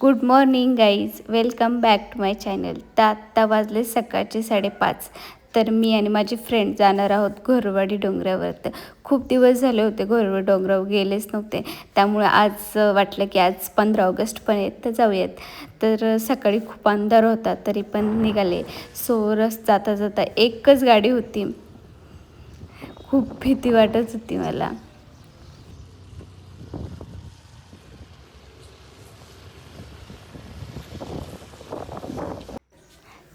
Good morning guys, welcome back to my channel. तर आत्ता वाजले सकाळचे 5:30. तर मी आणि माझी फ्रेंड जाणार आहोत घोरवाडी डोंगरावर. तर खूप दिवस झाले होते घोरवाडी डोंगरावर गेलेच नव्हते, त्यामुळे आज वाटलं की आज 15 ऑगस्ट पण आहेत तर जाऊयात. तर सकाळी खूप अंधार होता तरी पण निघाले. सो जाता जाता एकच गाडी होती. खूप भीती वाटत होती मला.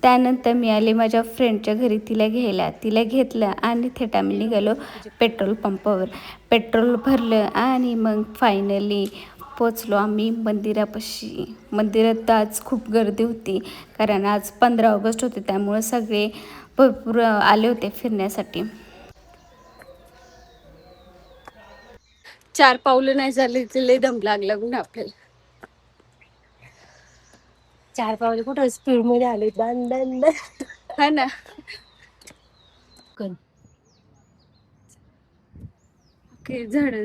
त्यानंतर मी आले माझ्या फ्रेंडच्या घरी तिला घ्यायला. तिला घेतलं आणि थेट आम्ही निघालो पेट्रोल पंपावर. पेट्रोल भरलं आणि मग फायनली पोचलो आम्ही मंदिरापाशी. मंदिरात तर आज खूप गर्दी होती, कारण आज 15 ऑगस्ट होते, त्यामुळे सगळे भरपूर आले होते फिरण्यासाठी. 4 पावलं नाही झाले लय दम लागला म्हणून आपल्याला. 4 पावले कुठं स्पीड मध्ये आले दन दन दन. हा ना. झाड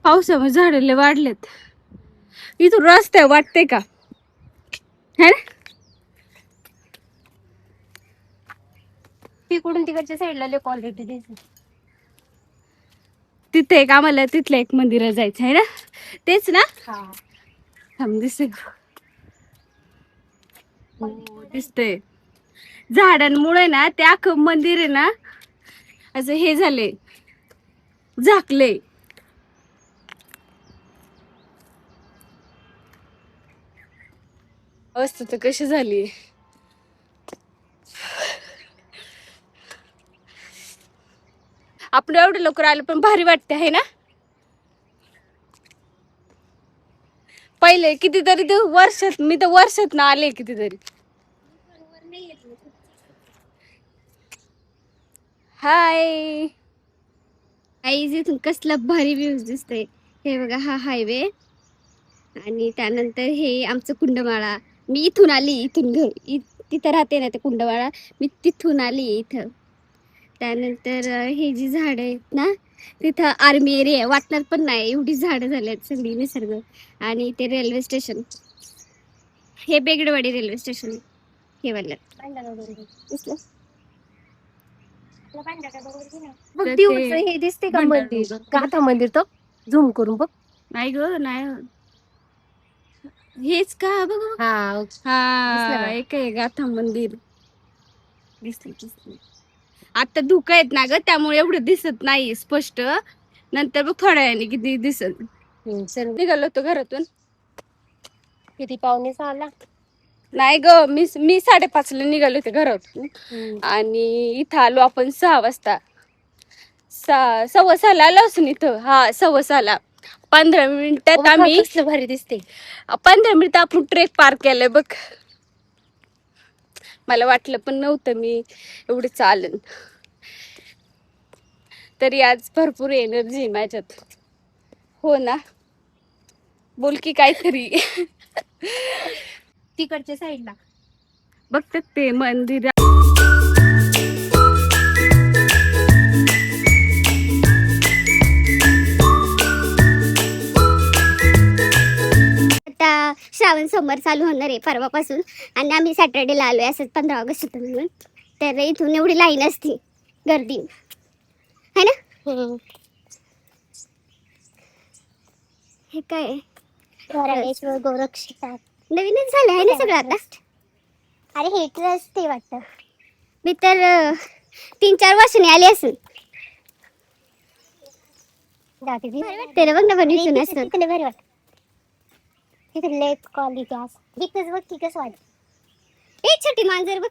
पावसामुळे झाडले वाढलेत. इथून रस्ते वाटते का है ना. तिकडून तिकडच्या साईडला लय क्वालिटी दिसते. तिथे एक आम्हाला तिथलं एक मंदिर जायचं आहे ना, तेच ना. हा थांब दिसते. दिसते झाडांमुळे ना ते अख्खं मंदिर आहे ना असं हे झाले, झाकले. अवस्था तर कशी झाली. आपण एवढे लवकर आलो पण भारी वाटते आहे ना. पहिले कितीतरी वर्षात, मी तर वर्षात ना आले कितीतरी. हाय आईज, इथून कसला भारी व्ह्यूज दिसतोय. हे बघा, हा हायवे आणि त्यानंतर हे आमचं कुंडमाळा. मी इथून आली, इथून घर तिथं राहते ना ते कुंडमाळा, मी तिथून आली इथं. त्यानंतर हे जी झाडं आहेत ना, तिथं आर्मी एरिया वाटणार पण नाही एवढी झाडं झाल्यात, सगळी निसर्ग. आणि ते रेल्वे स्टेशन, हे बेगडवाडी रेल्वे स्टेशन हे वालं दिसलं. बघ दिवस हे दिसते का मंदिर, गाथा मंदिर. तो झूम करून बघ. नाही ग, नाही हेच का बघ. हा हा, एक आहे गाथा मंदिर. दिसले आता धुकं आहेत ना ग, त्यामुळे एवढं दिसत नाही स्पष्ट. नंतर बघ थोड्या वेळाने किती दिसत. निघालो होतो घरातून किती, 5:45ला. नाही ग, मी 5:30ला निघाले होते घरातून आणि इथं आलो आपण 6 वाजता. 6:15ला आलो असून इथं. हा, 6:15ला 15 मिनिटात आम्ही. भारी दिसते. 15 मिनिट आपण ट्रेक पार केलंय बघ. मला वाटलं पण नव्हतं मी एवढं चालन. तरी आज भरपूर एनर्जी माझ्यात. हो ना, बोल की काहीतरी. तिकडच्या साईडला बघतात ते मंदिर. आता श्रावण सोमवार चालू होणार आहे परवापासून, आणि आम्ही सॅटर्डेला आलोय असंच 15 ऑगस्ट होतं म्हणून. तर इथून एवढी लाईन असते, गर्दी है ना. हे काय गोरक्षिता नवीनच झालं आहे ना सगळं आता. अरे हे ट्रस्ट ते वाटतं. मी तर 3-4 वर्षांनी आली असेल. वाटते ना, बघ ना पण इथून असं भारी वाटत. तिथे लेक क्वालिटी असं इथंच बघ की कसं वाटत. एक छोटी मांजर बघ,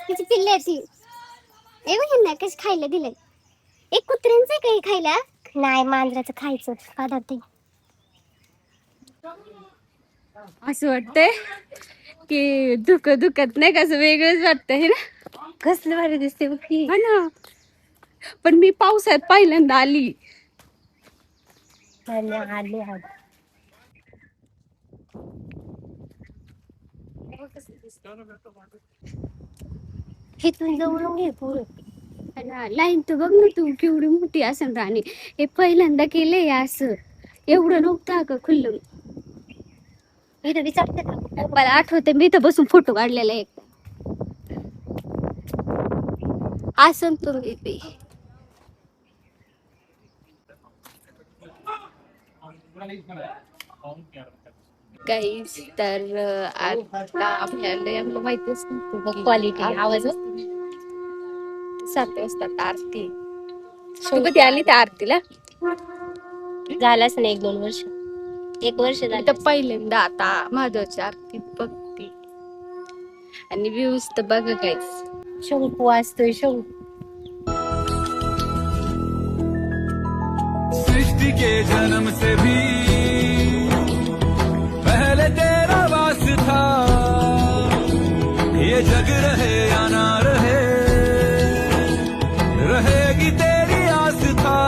तिची पिल्ले आहे ती. ए बघ ना कशी खायला दिलंय. एक कुत्र्यांचं काही खायला नाही, मांजराचं खायचं पदार्थ. असं वाटतंय की दुखत नाही, कसं वेगळंच वाटतंय हे ना. कसलं भारी दिसते बघ की. हा ना, पण मी पावसात पहिल्यांदा आली. इथून जवळून घे पुरं. लाईन तर बघ ना तू केवढी मोठी असेल. राणी हे पहिल्यांदा केलंय असं. एवढं नव्हतं का खुल्लं. इथं विचारते का? मला आठवते मी इथं बसून फोटो काढलेला एक. असं तुम्ही बी. गाईस तर आता आपल्याला माहितीच नव्हतं क्वालिटी आवाज 7 वाजता आरती. तू कधी आली त्या आरतीला? झालाच नाही 1-2 वर्ष. 1 वर्ष तर झालं. पहिल्यांदा आता महादेवाची आरती बघते आणि व्ह्यूज तर बघा गाईस. शंकू वाजतोय शंकू. सृष्टि के जन्म से भी पहले तेरा वास था, ये जग रहे या ना रहे, रहेगी तेरी आस्था.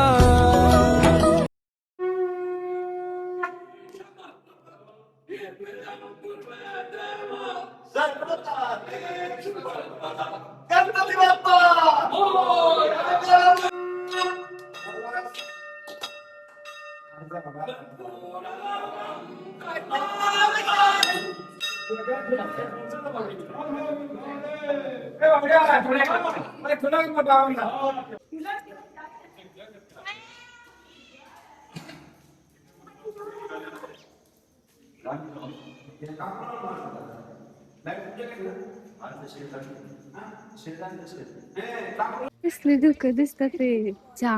कसले दुःख दिसतात ते जा.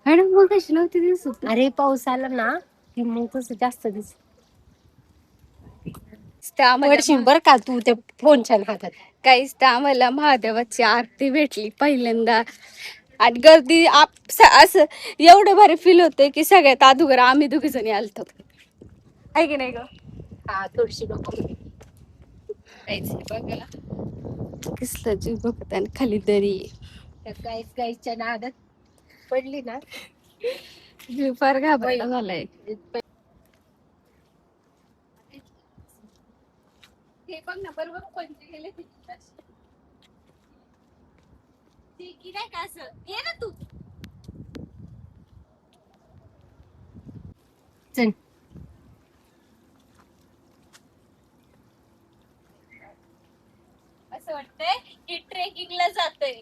मॅडम मग कशी नव्हती दिसत. अरे पाऊस आला ना की मग तसं जास्त दिसत. पडशील बर का तू त्या फोनच्या हातात. काहीच तर आम्हाला महादेवाची आरती भेटली पहिल्यांदा आणि गर्दी असं एवढं भारी फील होते की सगळ्यात अगोदर आम्ही 2 जणी आलतो. आहे की नाही ग? हा थोडीशी नको. काहीच बघा कसलं जीव बघत आणि खाली दरी. गाईच्या नादात पडली ना जीव फार घाबरायला झालाय. हे बघ ना बरोबर पंचे गेले नाही का असं ये ना तू. चल असं वाटतंय की ट्रेकिंगला जातोय.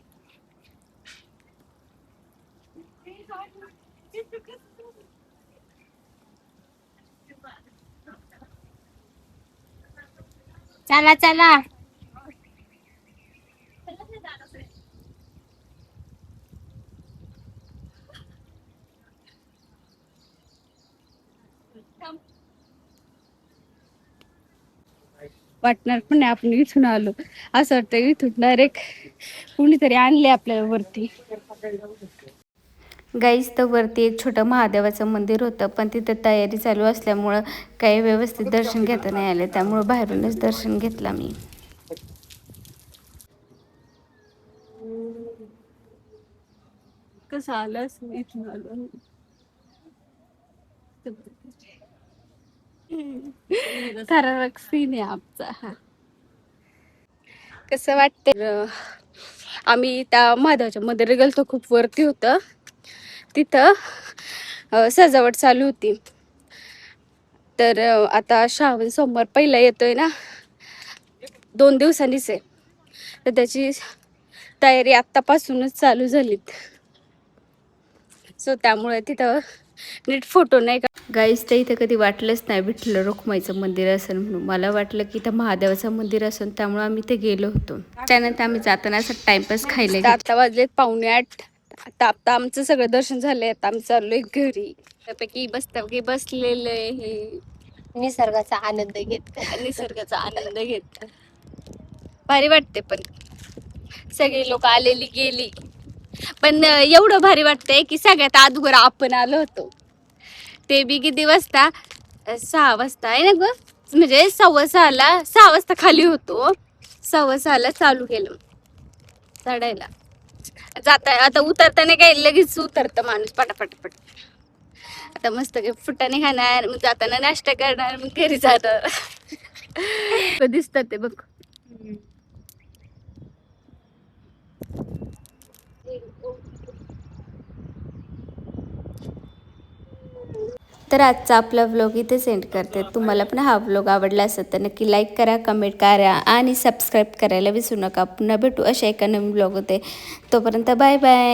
चला चला. वाटणार पण नाही आपण इथून आलो. असं वाटतं इथून डायरेक्ट कुणीतरी आणले आपल्याला वरती. गाईस तर वरती एक छोटं महादेवाचं मंदिर होतं पण तिथं तयारी चालू असल्यामुळं काही व्यवस्थित दर्शन घेता नाही आलं, त्यामुळं बाहेरूनच दर्शन घेतला मी. कसं आलं इथून आलो. थरारक सीन आहे आमचा हा. कसं वाटतं आम्ही त्या महादेवाच्या मंदिरात गेलो, खूप वरती होतं. तिथं सजावट चालू होती. तर आता श्रावण सोमवार पहिला येतोय ना, 2 दिवसांनीच आहे, तर त्याची तयारी आत्तापासूनच चालू झालीत. सो त्यामुळे तिथं नीट फोटो नाही का. गाईस तर इथं कधी वाटलंच नाही विठ्ठल रुक्माईचं मंदिर असेल म्हणून. मला वाटलं की इथं महादेवाचं मंदिर असेल, त्यामुळे आम्ही ते गेलो होतो. त्यानंतर आम्ही जाताना असं टाइमपास खायला. आता वाजलेत 7:45. आता आमचं सगळं दर्शन झालंय. आता आम्ही चाललोय घरी. त्यापैकी बसता बसलेलं हे निसर्गाचा आनंद घेत. निसर्गाचा आनंद घेत भारी वाटते. पण सगळी लोक आलेली गेली, पण एवढं भारी वाटतंय की सगळ्यात अगोदर आपण आलो होतो. ते बी किती वाजता? 6 वाजता आहे ना ग, म्हणजे 6:15ला. 6 वाजता खाली होतो, 6:15ला चालू केलं चढायला. जाता आता उतरताना काही लगेच उतरतं माणूस पटापट. आता मस्त फुटाने खाणार, मग जाताना नाश्ता करणार, मग घरी जाणार. दिसतात ते बघ. तर आजचा आपला व्लॉग इथे सेंड करते. तुम्हाला पण हा व्लॉग आवडला असेल तर नक्की लाईक करा, कमेंट करा आणि सबस्क्राईब करायला विसरू नका. पुन्हा भेटू अशा एका नवीन व्लॉग होते. तोपर्यंत बाय बाय.